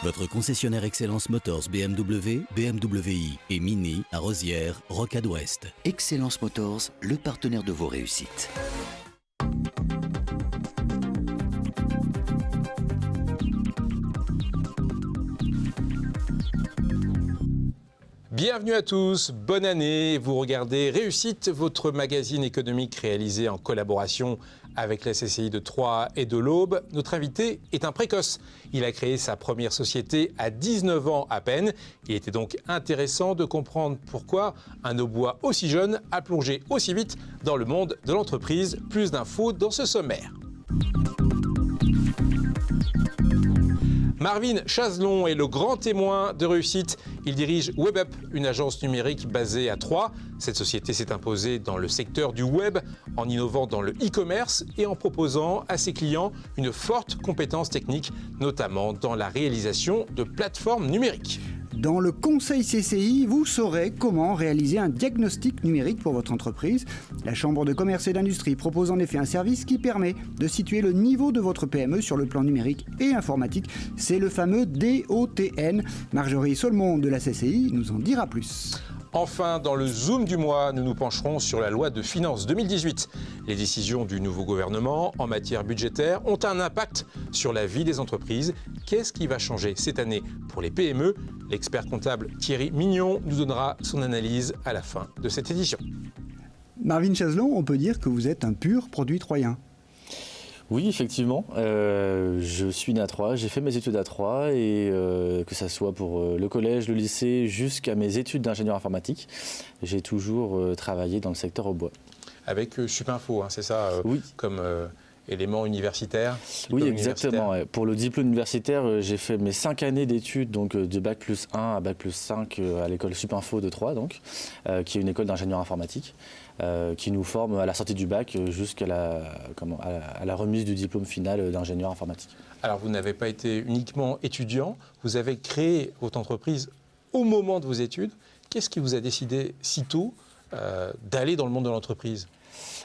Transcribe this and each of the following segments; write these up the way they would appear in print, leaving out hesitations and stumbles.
Votre concessionnaire Excellence Motors BMW, BMW i et Mini à Rosières, Rocade Ouest. Excellence Motors, le partenaire de vos réussites. Bienvenue à tous, bonne année. Vous regardez Réussite, votre magazine économique réalisé en collaboration avec la CCI de Troyes et de l'Aube. Notre invité est un précoce. Il a créé sa première société à 19 ans à peine. Il était donc intéressant de comprendre pourquoi un Aubois aussi jeune a plongé aussi vite dans le monde de l'entreprise. Plus d'infos dans ce sommaire. Marvin Chazelon est le grand témoin de réussite. Il dirige WebUp, une agence numérique basée à Troyes. Cette société s'est imposée dans le secteur du web en innovant dans le e-commerce et en proposant à ses clients une forte compétence technique, notamment dans la réalisation de plateformes numériques. Dans le conseil CCI, vous saurez comment réaliser un diagnostic numérique pour votre entreprise. La Chambre de commerce et d'industrie propose en effet un service qui permet de situer le niveau de votre PME sur le plan numérique et informatique. C'est le fameux DOTN. Marjorie Solmon de la CCI nous en dira plus. Enfin, dans le Zoom du mois, nous nous pencherons sur la loi de finances 2018. Les décisions du nouveau gouvernement en matière budgétaire ont un impact sur la vie des entreprises. Qu'est-ce qui va changer cette année pour les PME? L'expert comptable Thierry Mignon nous donnera son analyse à la fin de cette édition. Marvin Chazelon, on peut dire que vous êtes un pur produit troyen. Oui, effectivement. Je suis né à Troyes, j'ai fait mes études à Troyes et que ça soit pour le collège, le lycée, jusqu'à mes études d'ingénieur informatique, j'ai toujours travaillé dans le secteur Aubois. Avec Supinfo, hein, c'est ça oui. Comme élément universitaire? Oui, exactement. Pour le diplôme universitaire, j'ai fait mes 5 années d'études, donc de Bac plus 1 à Bac plus 5 à l'école Supinfo de Troyes, donc, qui est une école d'ingénieur informatique. Qui nous forme à la sortie du bac jusqu'à la remise du diplôme final d'ingénieur informatique. Alors vous n'avez pas été uniquement étudiant, vous avez créé votre entreprise au moment de vos études. Qu'est-ce qui vous a décidé si tôt d'aller dans le monde de l'entreprise ?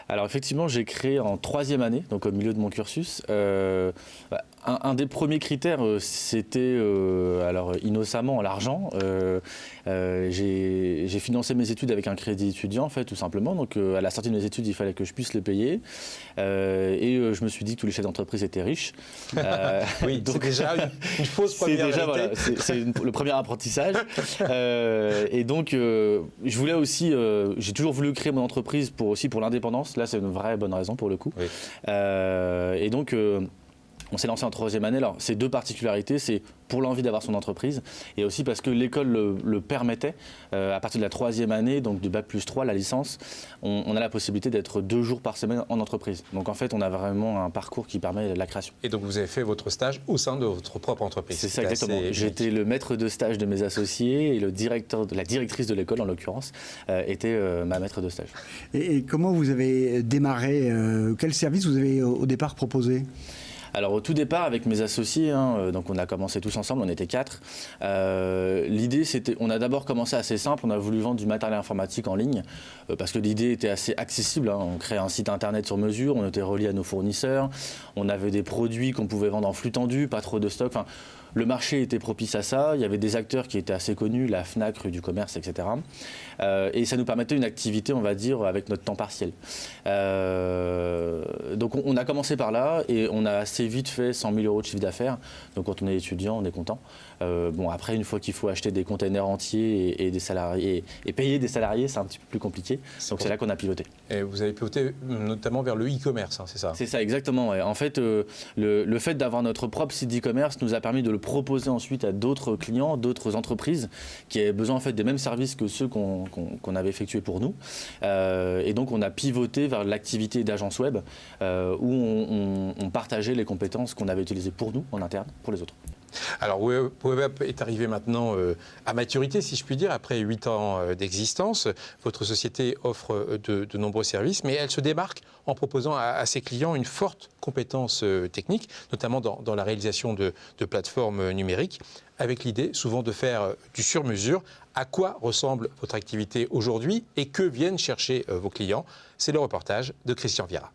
Alors effectivement, j'ai créé en 3e année, donc au milieu de mon cursus. Un des premiers critères, c'était, alors innocemment, l'argent. J'ai financé mes études avec un crédit étudiant, en fait, tout simplement. Donc à la sortie de mes études, il fallait que je puisse le payer. Et je me suis dit que tous les chefs d'entreprise étaient riches. Oui, donc c'est déjà une fausse première déjà, réalité. Voilà, c'est le premier apprentissage. Et donc, je voulais aussi, j'ai toujours voulu créer mon entreprise pour l'indépendance. Là, c'est une vraie bonne raison pour le coup. Oui. Et donc, on s'est lancé en 3e année. Alors, c'est 2 particularités. C'est pour l'envie d'avoir son entreprise et aussi parce que l'école le permettait. À partir de la 3e année, donc du Bac plus 3, la licence, on a la possibilité d'être 2 jours par semaine en entreprise. Donc, en fait, on a vraiment un parcours qui permet la création. Et donc, vous avez fait votre stage au sein de votre propre entreprise. C'est ça, exactement. J'étais le maître de stage de mes associés et la directrice de l'école, en l'occurrence, était ma maître de stage. Et comment vous avez démarré? Quel service vous avez au départ proposé? Alors au tout départ avec mes associés, donc on a commencé tous ensemble, on était 4. L'idée c'était, on a d'abord commencé assez simple, on a voulu vendre du matériel informatique en ligne parce que l'idée était assez accessible. On créait un site internet sur mesure, on était relié à nos fournisseurs, on avait des produits qu'on pouvait vendre en flux tendu, pas trop de stock. Enfin, le marché était propice à ça, il y avait des acteurs qui étaient assez connus, la Fnac, Rue du Commerce, etc. Et ça nous permettait une activité, on va dire, avec notre temps partiel. Donc on a commencé par là et on a assez vite fait 100 000 € de chiffre d'affaires. Donc quand on est étudiant, on est content. Bon, après, une fois qu'il faut acheter des containers entiers et des salariés et payer des salariés, c'est un petit peu plus compliqué. Donc c'est là qu'on a pivoté. Et vous avez pivoté notamment vers le e-commerce, hein, c'est ça? C'est ça, exactement. Ouais. En fait, le fait d'avoir notre propre site d'e-commerce nous a permis de le proposer ensuite à d'autres clients, d'autres entreprises qui avaient besoin en fait des mêmes services que ceux qu'on avait effectués pour nous. Et donc on a pivoté vers l'activité d'agence web où on partageait les compétences qu'on avait utilisées pour nous en interne, pour les autres. Alors WebUp est arrivé maintenant à maturité, si je puis dire, après 8 ans d'existence. Votre société offre de nombreux services, mais elle se démarque en proposant à ses clients une forte compétence technique, notamment dans la réalisation de plateformes numériques, avec l'idée souvent de faire du sur-mesure. À quoi ressemble votre activité aujourd'hui et que viennent chercher vos clients? C'est le reportage de Christian Viera.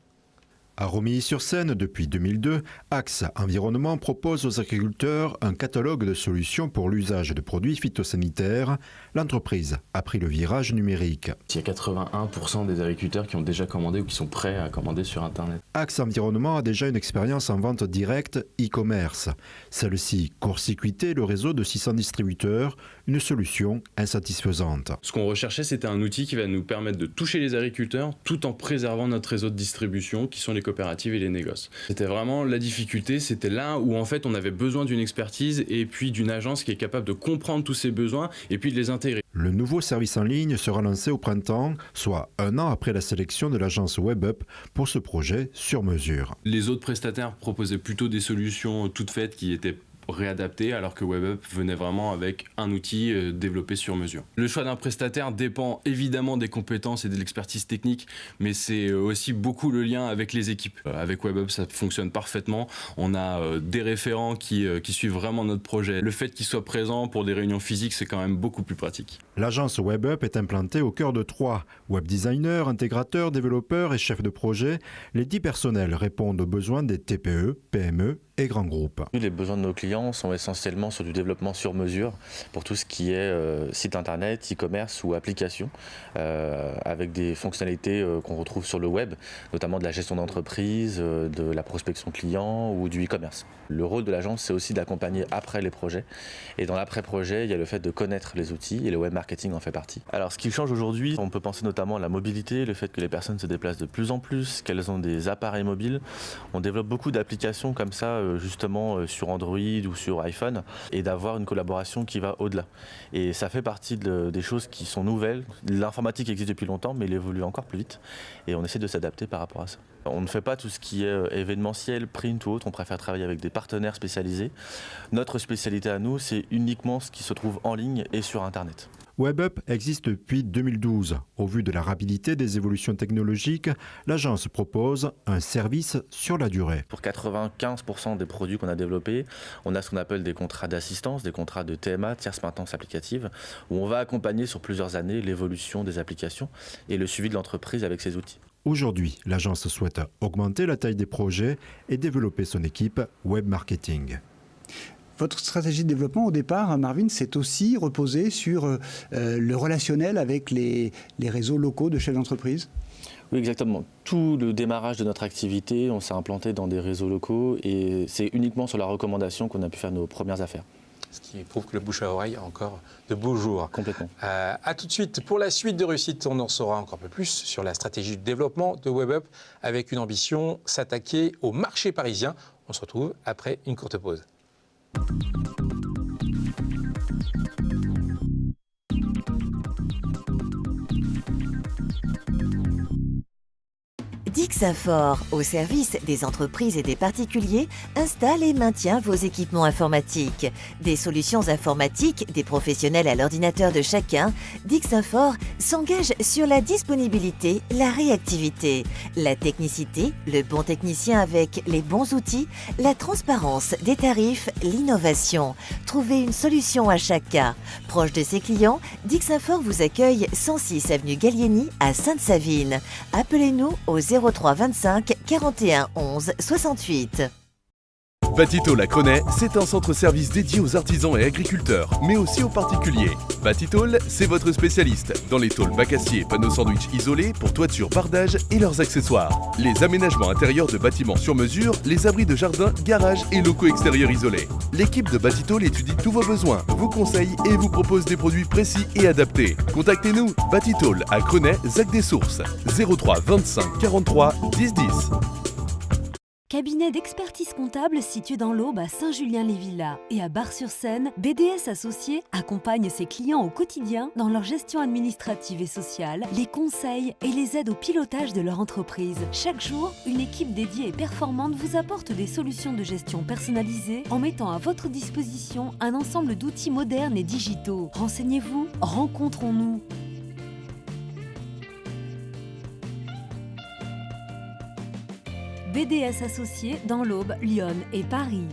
À Romilly-sur-Seine, depuis 2002, Axe Environnement propose aux agriculteurs un catalogue de solutions pour l'usage de produits phytosanitaires. L'entreprise a pris le virage numérique. Il y a 81% des agriculteurs qui ont déjà commandé ou qui sont prêts à commander sur Internet. Axe Environnement a déjà une expérience en vente directe e-commerce. Celle-ci court-circuitait le réseau de 600 distributeurs, une solution insatisfaisante. Ce qu'on recherchait, c'était un outil qui va nous permettre de toucher les agriculteurs tout en préservant notre réseau de distribution qui sont les coopératives et les négoces. C'était vraiment la difficulté, c'était là où en fait on avait besoin d'une expertise et puis d'une agence qui est capable de comprendre tous ces besoins et puis de les intégrer. Le nouveau service en ligne sera lancé au printemps, soit un an après la sélection de l'agence WebUp pour ce projet sur mesure. Les autres prestataires proposaient plutôt des solutions toutes faites qui étaient réadapté alors que WebUp venait vraiment avec un outil développé sur mesure. Le choix d'un prestataire dépend évidemment des compétences et de l'expertise technique, mais c'est aussi beaucoup le lien avec les équipes. Avec WebUp, ça fonctionne parfaitement. On a des référents qui suivent vraiment notre projet. Le fait qu'ils soient présents pour des réunions physiques, c'est quand même beaucoup plus pratique. L'agence WebUp est implantée au cœur de Troyes. Web designers, intégrateurs, développeurs et chefs de projet, les 10 personnels répondent aux besoins des TPE, PME et grands groupes. Les besoins de nos clients sont essentiellement sur du développement sur mesure pour tout ce qui est site internet, e-commerce ou application, avec des fonctionnalités qu'on retrouve sur le web, notamment de la gestion d'entreprise, de la prospection client ou du e-commerce. Le rôle de l'agence, c'est aussi d'accompagner après les projets. Et dans l'après-projet, il y a le fait de connaître les outils et le web marketing en fait partie. Alors ce qui change aujourd'hui, on peut penser notamment à la mobilité, le fait que les personnes se déplacent de plus en plus, qu'elles ont des appareils mobiles. On développe beaucoup d'applications comme ça, justement sur Android ou sur iPhone, et d'avoir une collaboration qui va au-delà. Et ça fait partie des choses qui sont nouvelles. L'informatique existe depuis longtemps, mais elle évolue encore plus vite. Et on essaie de s'adapter par rapport à ça. On ne fait pas tout ce qui est événementiel, print ou autre, on préfère travailler avec des partenaires spécialisés. Notre spécialité à nous, c'est uniquement ce qui se trouve en ligne et sur Internet. WebUp existe depuis 2012. Au vu de la rapidité des évolutions technologiques, l'agence propose un service sur la durée. Pour 95% des produits qu'on a développés, on a ce qu'on appelle des contrats d'assistance, des contrats de TMA, tierce maintenance applicative, où on va accompagner sur plusieurs années l'évolution des applications et le suivi de l'entreprise avec ses outils. Aujourd'hui, l'agence souhaite augmenter la taille des projets et développer son équipe web marketing. Votre stratégie de développement, au départ, Marvin, c'est aussi reposé sur le relationnel avec les réseaux locaux de chefs d'entreprise ? Oui, exactement. Tout le démarrage de notre activité, on s'est implanté dans des réseaux locaux et c'est uniquement sur la recommandation qu'on a pu faire nos premières affaires. Ce qui prouve que le bouche à oreille a encore de beaux jours. Complètement. À tout de suite. Pour la suite de réussite, on en saura encore un peu plus sur la stratégie de développement de WebUp avec une ambition, s'attaquer au marché parisien. On se retrouve après une courte pause. Dixinfort, au service des entreprises et des particuliers, installe et maintient vos équipements informatiques. Des solutions informatiques, des professionnels à l'ordinateur de chacun, Dixinfort s'engage sur la disponibilité, la réactivité, la technicité, le bon technicien avec les bons outils, la transparence des tarifs, l'innovation. Trouvez une solution à chaque cas. Proche de ses clients, Dixinfort vous accueille 106 avenue Gallieni à Sainte-Savine. Appelez-nous au 03 25 41 11 68. Batitol à Crenay, c'est un centre-service dédié aux artisans et agriculteurs, mais aussi aux particuliers. Batitol, c'est votre spécialiste dans les tôles bac acier, panneaux sandwich isolés pour toiture, bardage et leurs accessoires. Les aménagements intérieurs de bâtiments sur mesure, les abris de jardin, garages et locaux extérieurs isolés. L'équipe de Batitol étudie tous vos besoins, vous conseille et vous propose des produits précis et adaptés. Contactez-nous, Batitol à Crenay, Zac des Sources, 03 25 43 10 10. Cabinet d'expertise comptable situé dans l'Aube à Saint-Julien-les-Villas et à Bar-sur-Seine, BDS Associés accompagne ses clients au quotidien dans leur gestion administrative et sociale, les conseils et les aides au pilotage de leur entreprise. Chaque jour, une équipe dédiée et performante vous apporte des solutions de gestion personnalisées en mettant à votre disposition un ensemble d'outils modernes et digitaux. Renseignez-vous, rencontrons-nous. BDS Associés dans l'Aube, Lyon et Paris.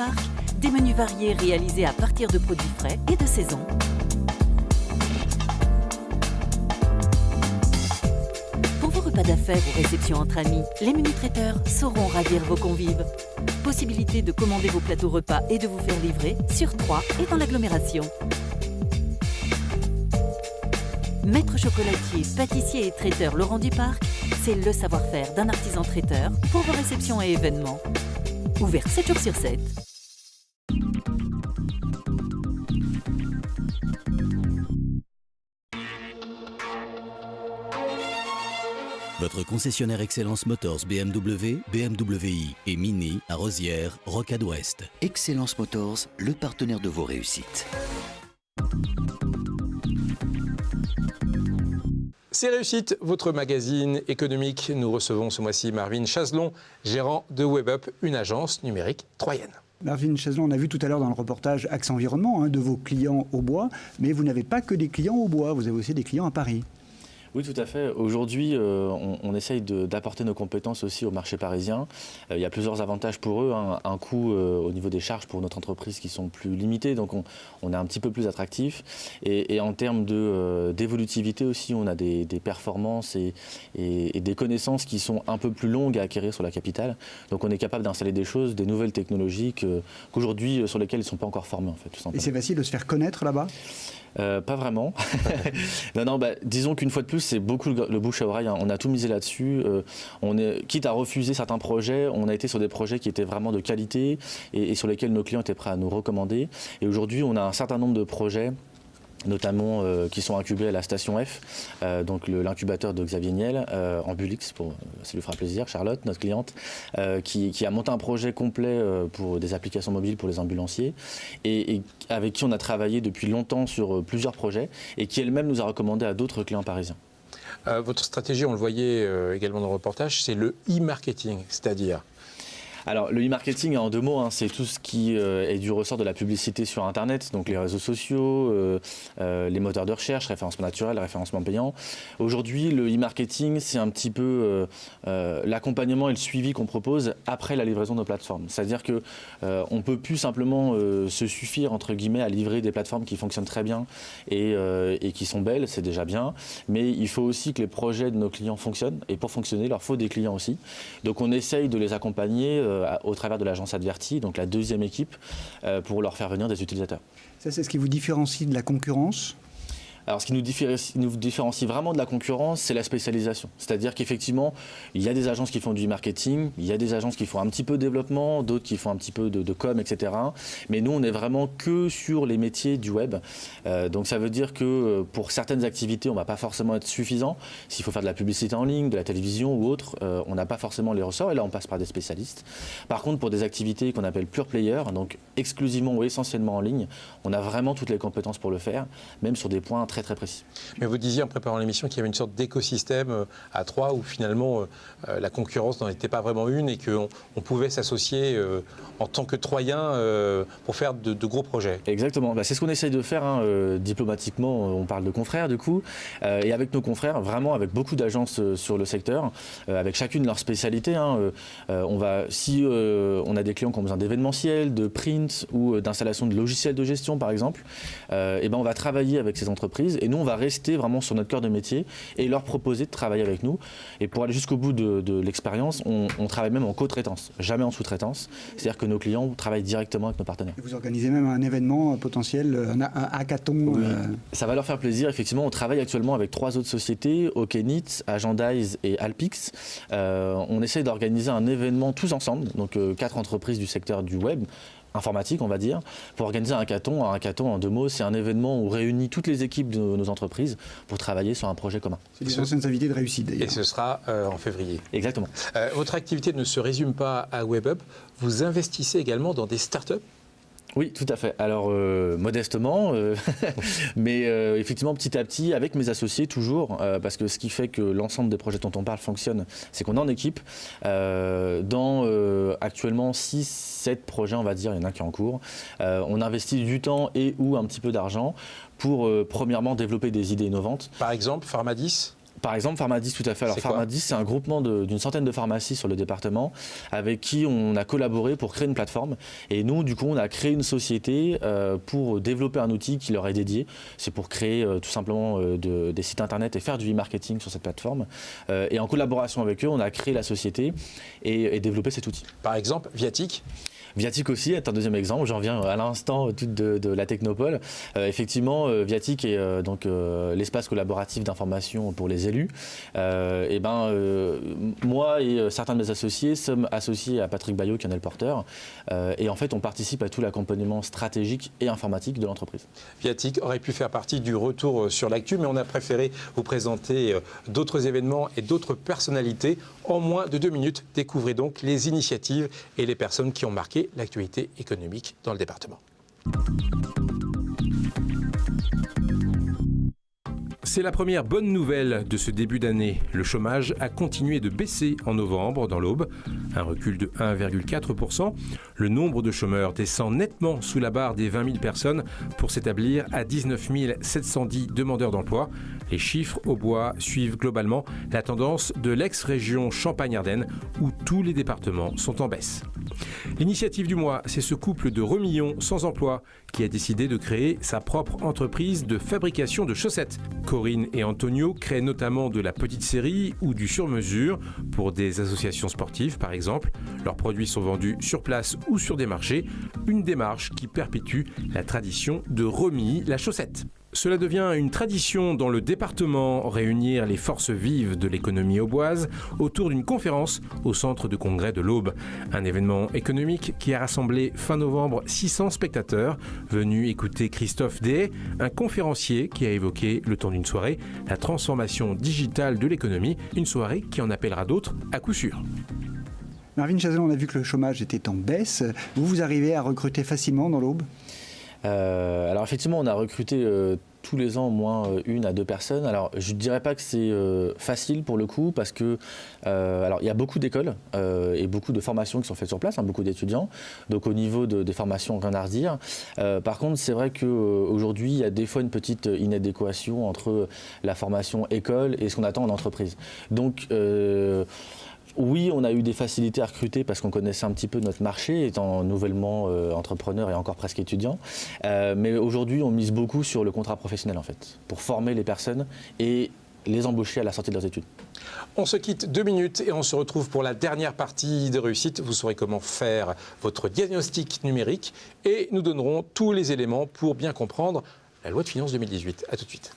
Parc, des menus variés réalisés à partir de produits frais et de saison. Pour vos repas d'affaires ou réceptions entre amis, les menus traiteurs sauront ravir vos convives. Possibilité de commander vos plateaux repas et de vous faire livrer sur Troyes et dans l'agglomération. Maître chocolatier, pâtissier et traiteur Laurent Duparc, c'est le savoir-faire d'un artisan traiteur pour vos réceptions et événements. Ouvert 7 jours sur 7. Votre concessionnaire Excellence Motors BMW, BMW i et Mini à Rosières, Rocade Ouest. Excellence Motors, le partenaire de vos réussites. C'est Réussite, votre magazine économique. Nous recevons ce mois-ci Marvin Chazelon, gérant de WebUp, une agence numérique troyenne. Marvin Chazelon, on a vu tout à l'heure dans le reportage Axe Environnement de vos clients au bois, mais vous n'avez pas que des clients au bois, vous avez aussi des clients à Paris. Oui, tout à fait. Aujourd'hui, on essaye d'apporter nos compétences aussi au marché parisien. Il y a plusieurs avantages pour eux. Un coût au niveau des charges pour notre entreprise qui sont plus limitées, donc on est un petit peu plus attractif. Et en termes d'évolutivité aussi, on a des performances et des connaissances qui sont un peu plus longues à acquérir sur la capitale. Donc on est capable d'installer des choses, des nouvelles technologies qu'aujourd'hui, sur lesquelles ils ne sont pas encore formés, en fait, tout simplement. Et c'est facile de se faire connaître là-bas ? Pas vraiment. non, disons qu'une fois de plus, c'est beaucoup le bouche à oreille. On a tout misé là-dessus. Quitte à refuser certains projets, on a été sur des projets qui étaient vraiment de qualité et sur lesquels nos clients étaient prêts à nous recommander. Et aujourd'hui, on a un certain nombre de projets, notamment qui sont incubés à la station F, donc l'incubateur de Xavier Niel en Bulix, ça lui fera plaisir, Charlotte, notre cliente, qui a monté un projet complet pour des applications mobiles pour les ambulanciers et avec qui on a travaillé depuis longtemps sur plusieurs projets et qui elle-même nous a recommandé à d'autres clients parisiens. Votre stratégie, on le voyait également dans le reportage, c'est le e-marketing, c'est-à-dire ? Alors le e-marketing en 2 mots, c'est tout ce qui est du ressort de la publicité sur Internet, donc les réseaux sociaux, les moteurs de recherche, référencement naturel, référencement payant. Aujourd'hui, le e-marketing, c'est un petit peu l'accompagnement et le suivi qu'on propose après la livraison de nos plateformes. C'est-à-dire que on ne peut plus simplement se suffire, entre guillemets, à livrer des plateformes qui fonctionnent très bien et qui sont belles, c'est déjà bien, mais il faut aussi que les projets de nos clients fonctionnent, et pour fonctionner, il leur faut des clients aussi. Donc on essaye de les accompagner au travers de l'agence Adverti, donc la deuxième équipe, pour leur faire venir des utilisateurs. Ça, c'est ce qui vous différencie de la concurrence ? Alors, ce qui nous différencie vraiment de la concurrence, c'est la spécialisation. C'est-à-dire qu'effectivement, il y a des agences qui font du marketing, il y a des agences qui font un petit peu de développement, d'autres qui font un petit peu de com, etc. Mais nous, on n'est vraiment que sur les métiers du web. Donc, ça veut dire que pour certaines activités, on ne va pas forcément être suffisant. S'il faut faire de la publicité en ligne, de la télévision ou autre, on n'a pas forcément les ressorts. Et là, on passe par des spécialistes. Par contre, pour des activités qu'on appelle pure player, donc exclusivement ou essentiellement en ligne, on a vraiment toutes les compétences pour le faire, même sur des points très précis. Mais vous disiez en préparant l'émission qu'il y avait une sorte d'écosystème à Troyes où finalement la concurrence n'en était pas vraiment une et qu'on pouvait s'associer en tant que Troyen pour faire de gros projets. Exactement, c'est ce qu'on essaye de faire diplomatiquement, on parle de confrères du coup, et avec nos confrères, vraiment avec beaucoup d'agences sur le secteur, avec chacune leur spécialité. Si on a des clients qui ont besoin d'événementiel, de print ou d'installation de logiciels de gestion par exemple, on va travailler avec ces entreprises et nous on va rester vraiment sur notre cœur de métier et leur proposer de travailler avec nous. Et pour aller jusqu'au bout de l'expérience, on travaille même en co-traitance, jamais en sous-traitance. C'est-à-dire que nos clients travaillent directement avec nos partenaires. Et vous organisez même un événement potentiel, un hackathon. Oui. Ça va leur faire plaisir. Effectivement, on travaille actuellement avec 3 autres sociétés, Okenit, Agendize et Alpix. On essaie d'organiser un événement tous ensemble, donc 4 entreprises du secteur du web, informatique, on va dire, pour organiser un hackathon. Un hackathon, en 2 mots, c'est un événement où on réunit toutes les équipes de nos entreprises pour travailler sur un projet commun. C'est des anciennes invités de Réussite, d'ailleurs. Et ce sera en février. Exactement. Votre activité ne se résume pas à WebUp. Vous investissez également dans des startups. Oui, tout à fait. Alors, modestement, mais effectivement, petit à petit, avec mes associés toujours, parce que ce qui fait que l'ensemble des projets dont on parle fonctionne, c'est qu'on est en équipe. Dans actuellement 6-7 projets, on va dire, il y en a qui est en cours. On investit du temps et ou un petit peu d'argent pour, premièrement, développer des idées innovantes. Par exemple, Pharmadis ? Par exemple, Pharmadis, tout à fait. Alors Pharmadis, c'est un groupement d'une centaine de pharmacies sur le département avec qui on a collaboré pour créer une plateforme. Et nous, du coup, on a créé une société pour développer un outil qui leur est dédié. C'est pour créer tout simplement des sites internet et faire du e-marketing sur cette plateforme. Et en collaboration avec eux, on a créé la société et développé cet outil. Par exemple, Viatic. Viatic aussi est un deuxième exemple. J'en viens à l'instant de la Technopole. Effectivement, Viatic est donc l'espace collaboratif d'information pour les élus. Moi et certains de mes associés sommes associés à Patrick Bayot, qui en est le porteur. Et en fait, on participe à tout l'accompagnement stratégique et informatique de l'entreprise. Viatic aurait pu faire partie du retour sur l'actu, mais on a préféré vous présenter d'autres événements et d'autres personnalités. En moins de 2 minutes, découvrez donc les initiatives et les personnes qui ont marqué l'actualité économique dans le département. C'est la première bonne nouvelle de ce début d'année. Le chômage a continué de baisser en novembre dans l'Aube, un recul de 1,4%. Le nombre de chômeurs descend nettement sous la barre des 20 000 personnes pour s'établir à 19 710 demandeurs d'emploi. Les chiffres au bois suivent globalement la tendance de l'ex-région Champagne-Ardenne où tous les départements sont en baisse. L'initiative du mois, c'est ce couple de remillons sans emploi qui a décidé de créer sa propre entreprise de fabrication de chaussettes. Corinne et Antonio créent notamment de la petite série ou du sur-mesure pour des associations sportives par exemple. Leurs produits sont vendus sur place ou sur des marchés, une démarche qui perpétue la tradition de remis la chaussette. Cela devient une tradition dans le département, réunir les forces vives de l'économie auboise autour d'une conférence au centre de congrès de l'Aube. Un événement économique qui a rassemblé fin novembre 600 spectateurs venus écouter Christophe Dehaye, un conférencier qui a évoqué le temps d'une soirée la transformation digitale de l'économie, une soirée qui en appellera d'autres à coup sûr. Marvin Chazelle, on a vu que le chômage était en baisse. Vous arrivez à recruter facilement dans l'Aube ? Alors effectivement, on a recruté tous les ans au moins 1 à 2 personnes. Alors je ne dirais pas que c'est facile pour le coup parce que alors il y a beaucoup d'écoles et beaucoup de formations qui sont faites sur place, beaucoup d'étudiants. Donc au niveau des formations, rien à redire. Par contre, c'est vrai qu'aujourd'hui, il y a des fois une petite inadéquation entre la formation école et ce qu'on attend en entreprise. Donc oui, on a eu des facilités à recruter parce qu'on connaissait un petit peu notre marché, étant nouvellement entrepreneur et encore presque étudiant. Mais aujourd'hui, on mise beaucoup sur le contrat professionnel en fait, pour former les personnes et les embaucher à la sortie de leurs études. On se quitte 2 minutes et on se retrouve pour la dernière partie de réussite. Vous saurez comment faire votre diagnostic numérique et nous donnerons tous les éléments pour bien comprendre la loi de finances 2018. A tout de suite.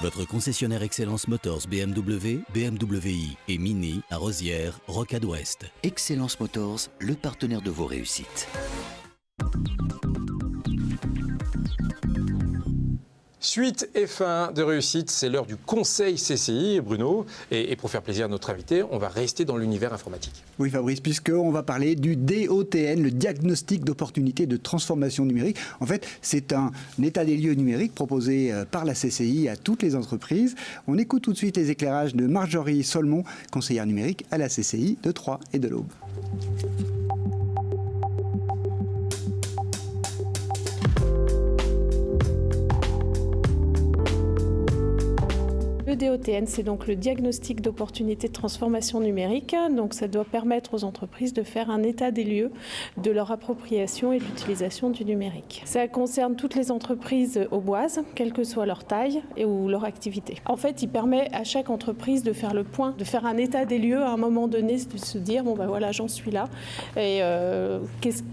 Votre concessionnaire Excellence Motors BMW, BMW i et Mini à Rosières, Rocade Ouest. Excellence Motors, le partenaire de vos réussites. Suite et fin de réussite, c'est l'heure du conseil CCI, Bruno. Et pour faire plaisir à notre invité, on va rester dans l'univers informatique. Oui Fabrice, puisqu'on va parler du DOTN, le diagnostic d'opportunité de transformation numérique. En fait, c'est un état des lieux numérique proposé par la CCI à toutes les entreprises. On écoute tout de suite les éclairages de Marjorie Solmon, conseillère numérique à la CCI de Troyes et de l'Aube. Le Le DOTN, c'est donc le diagnostic d'opportunité de transformation numérique. Donc ça doit permettre aux entreprises de faire un état des lieux de leur appropriation et de l'utilisation du numérique. Ça concerne toutes les entreprises auboises, quelle que soit leur taille ou leur activité. En fait, il permet à chaque entreprise de faire le point, de faire un état des lieux à un moment donné, de se dire bon ben voilà, j'en suis là et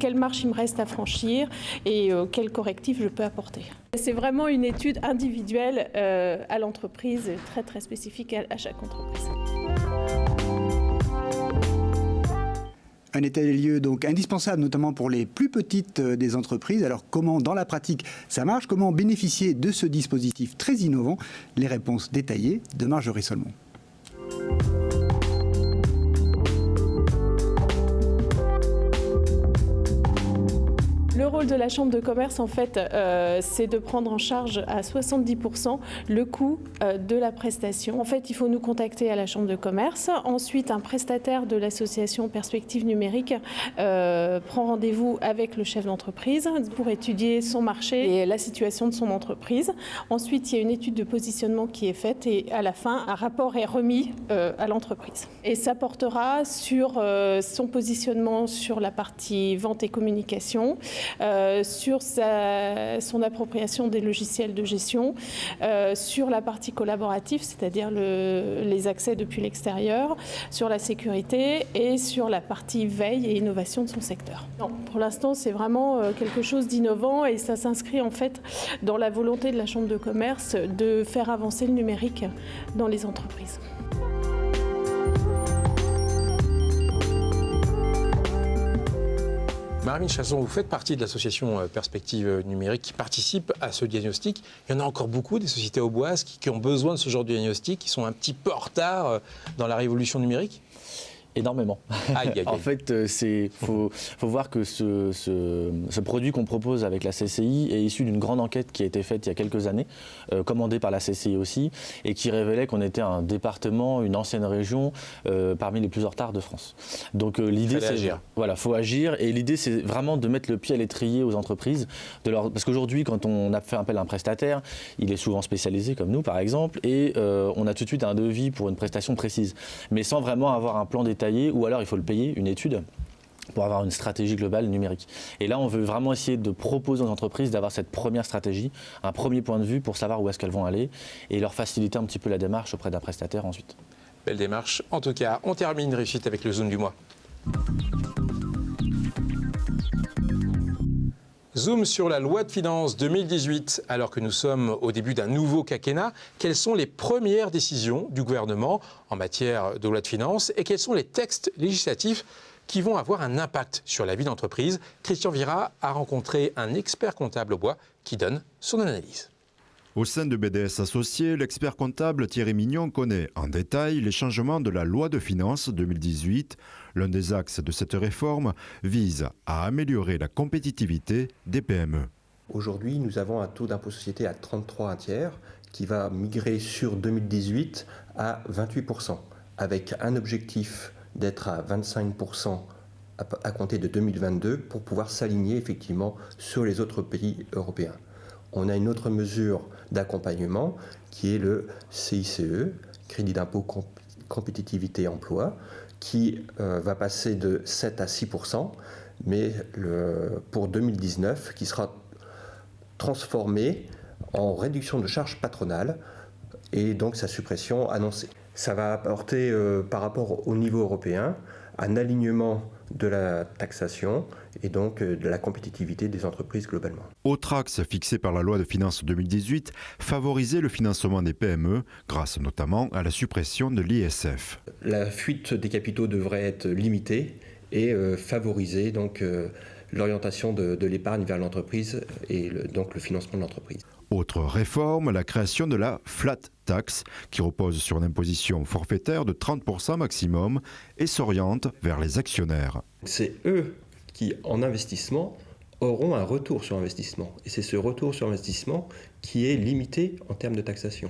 quelle marche il me reste à franchir et quel correctif je peux apporter. C'est vraiment une étude individuelle à l'entreprise, très très spécifique à chaque entreprise. Un état des lieux donc indispensable, notamment pour les plus petites des entreprises. Alors comment, dans la pratique, ça marche? Comment bénéficier de ce dispositif très innovant? Les réponses détaillées de Marjorie Solmon. Le rôle de la Chambre de commerce, en fait, c'est de prendre en charge à 70% le coût de la prestation. En fait, il faut nous contacter à la Chambre de commerce. Ensuite, un prestataire de l'association Perspective Numérique prend rendez-vous avec le chef d'entreprise pour étudier son marché et la situation de son entreprise. Ensuite, il y a une étude de positionnement qui est faite et à la fin, un rapport est remis à l'entreprise. Et ça portera sur son positionnement sur la partie vente et communication, sur son appropriation des logiciels de gestion, sur la partie collaborative, c'est-à-dire les accès depuis l'extérieur, sur la sécurité et sur la partie veille et innovation de son secteur. Non, pour l'instant, c'est vraiment quelque chose d'innovant et ça s'inscrit en fait dans la volonté de la Chambre de commerce de faire avancer le numérique dans les entreprises. Marie Chasson, vous faites partie de l'association Perspective Numérique qui participe à ce diagnostic. Il y en a encore beaucoup des sociétés auboises qui ont besoin de ce genre de diagnostic, qui sont un petit peu en retard dans la révolution numérique? Énormément. Aïe, aïe, aïe. En fait, faut voir que ce produit qu'on propose avec la CCI est issu d'une grande enquête qui a été faite il y a quelques années, commandée par la CCI aussi, et qui révélait qu'on était un département, une ancienne région, parmi les plus en retard de France. Donc l'idée, c'est agir. Voilà, faut agir, et l'idée, c'est vraiment de mettre le pied à l'étrier aux entreprises, parce qu'aujourd'hui, quand on a fait appel à un prestataire, il est souvent spécialisé comme nous, par exemple, et on a tout de suite un devis pour une prestation précise, mais sans vraiment avoir un plan détaillé, ou alors il faut le payer, une étude, pour avoir une stratégie globale numérique. Et là, on veut vraiment essayer de proposer aux entreprises d'avoir cette première stratégie, un premier point de vue pour savoir où est-ce qu'elles vont aller et leur faciliter un petit peu la démarche auprès d'un prestataire ensuite. Belle démarche. En tout cas, on termine réussite avec le Zoom du mois. Zoom sur la loi de finances 2018. Alors que nous sommes au début d'un nouveau quinquennat, quelles sont les premières décisions du gouvernement en matière de loi de finances et quels sont les textes législatifs qui vont avoir un impact sur la vie d'entreprise? Christian Vira a rencontré un expert comptable au bois qui donne son analyse. Au sein de BDS Associés, l'expert comptable Thierry Mignon connaît en détail les changements de la loi de finances 2018. L'un des axes de cette réforme vise à améliorer la compétitivité des PME. Aujourd'hui, nous avons un taux d'impôt société à 33 1/3 qui va migrer sur 2018 à 28%, avec un objectif d'être à 25% à compter de 2022 pour pouvoir s'aligner effectivement sur les autres pays européens. On a une autre mesure d'accompagnement qui est le CICE, Crédit d'impôt compétitivité emploi, qui va passer de 7 à 6%, mais pour 2019, qui sera transformé en réduction de charges patronales et donc sa suppression annoncée. Ça va apporter par rapport au niveau européen un alignement de la taxation et donc de la compétitivité des entreprises globalement. Autre axe fixé par la loi de finances 2018, favoriser le financement des PME grâce notamment à la suppression de l'ISF. La fuite des capitaux devrait être limitée et favoriser donc l'orientation de l'épargne vers l'entreprise et donc le financement de l'entreprise. Autre réforme, la création de la flat tax qui repose sur une imposition forfaitaire de 30% maximum et s'oriente vers les actionnaires. C'est eux qui, en investissement, auront un retour sur investissement. Et c'est ce retour sur investissement qui est limité en termes de taxation.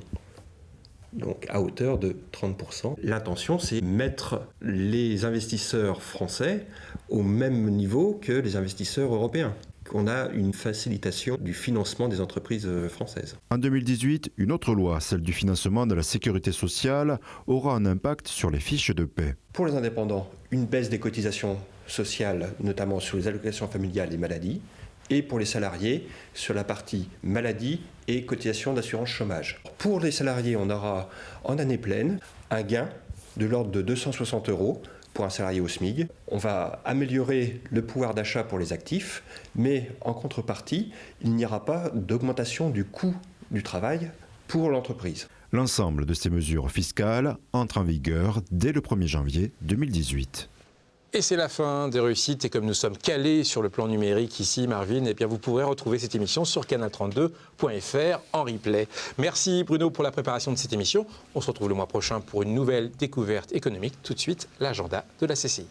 Donc à hauteur de 30%. L'intention, c'est mettre les investisseurs français au même niveau que les investisseurs européens. qu'on a une facilitation du financement des entreprises françaises. En 2018, une autre loi, celle du financement de la sécurité sociale, aura un impact sur les fiches de paie. Pour les indépendants, une baisse des cotisations sociales, notamment sur les allocations familiales et maladies, et pour les salariés, sur la partie maladie et cotisation d'assurance chômage. Pour les salariés, on aura en année pleine un gain de l'ordre de 260 € pour un salarié au SMIC. On va améliorer le pouvoir d'achat pour les actifs, mais en contrepartie, il n'y aura pas d'augmentation du coût du travail pour l'entreprise. L'ensemble de ces mesures fiscales entrent en vigueur dès le 1er janvier 2018. Et c'est la fin des réussites. Et comme nous sommes calés sur le plan numérique ici, Marvin, eh bien vous pourrez retrouver cette émission sur canal32.fr en replay. Merci Bruno pour la préparation de cette émission. On se retrouve le mois prochain pour une nouvelle découverte économique. Tout de suite, l'agenda de la CCI.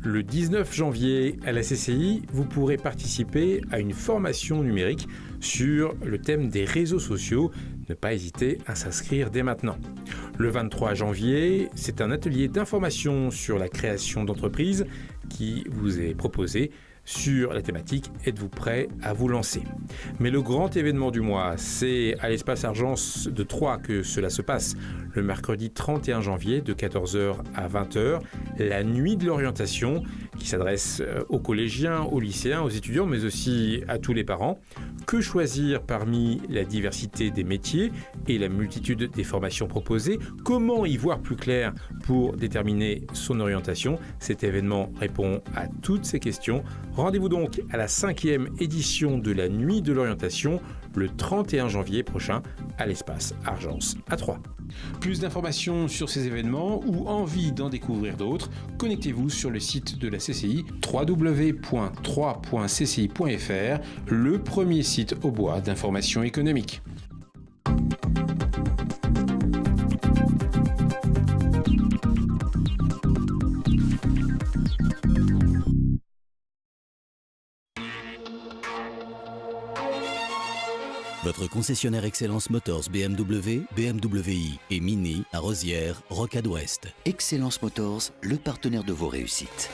Le 19 janvier, à la CCI, vous pourrez participer à une formation numérique sur le thème des réseaux sociaux. Ne pas hésiter à s'inscrire dès maintenant. Le 23 janvier, c'est un atelier d'information sur la création d'entreprises qui vous est proposé sur la thématique « Êtes-vous prêt à vous lancer ?» Mais le grand événement du mois, c'est à l'espace Argence de Troyes que cela se passe. Le mercredi 31 janvier de 14h à 20h, la nuit de l'orientation qui s'adresse aux collégiens, aux lycéens, aux étudiants, mais aussi à tous les parents. Que choisir parmi la diversité des métiers et la multitude des formations proposées? Comment y voir plus clair pour déterminer son orientation? Cet événement répond à toutes ces questions. Rendez-vous donc à la 5e édition de la Nuit de l'orientation le 31 janvier prochain à l'espace Argence à Troyes. Plus d'informations sur ces événements ou envie d'en découvrir d'autres, connectez-vous sur le site de la CCI www.3.cci.fr, le premier site au bois d'information économique. Votre concessionnaire Excellence Motors BMW, BMW i et Mini à Rosières, Rocade Ouest. Excellence Motors, le partenaire de vos réussites.